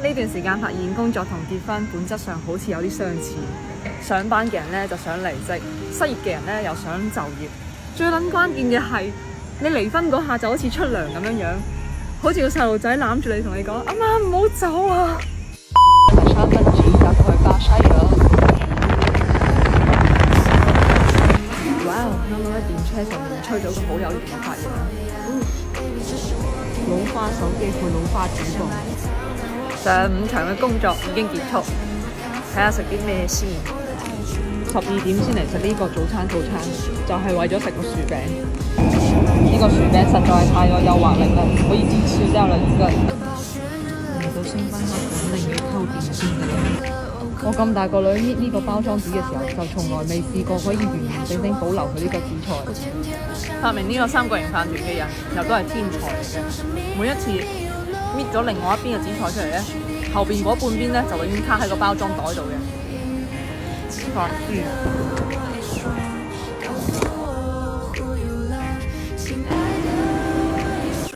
呢段時間發現工作同結婚本質上好似有啲相似，上班嘅人咧就想離職，失業嘅人咧又想就業。最撚關鍵嘅係，你離婚嗰下就好似出糧咁樣樣，好似個細路仔攬住你同你講：阿媽唔好走啊！3分鐘大概巴西咗。哇！啱啱喺電車上面吹咗個好有型嘅髮型啊！老花手機配老花主播。上午場嘅工作已經結束，睇下食啲咩先。12點先嚟食呢個早餐，就係為咗食個薯餅。呢個薯餅實在係太有誘惑力啦，我已經吃掉了一個。嚟到星巴克肯定要溝電先嘅啦。我咁大個女搣呢個包裝紙嘅時候，就從來未試過可以完完整整保留佢呢個紫菜。發明呢個三角形飯團嘅人又都係天才嚟嘅，每一次搣咗另外一邊嘅紫菜出嚟咧，後邊嗰半邊咧就永遠卡喺個包裝袋度嘅。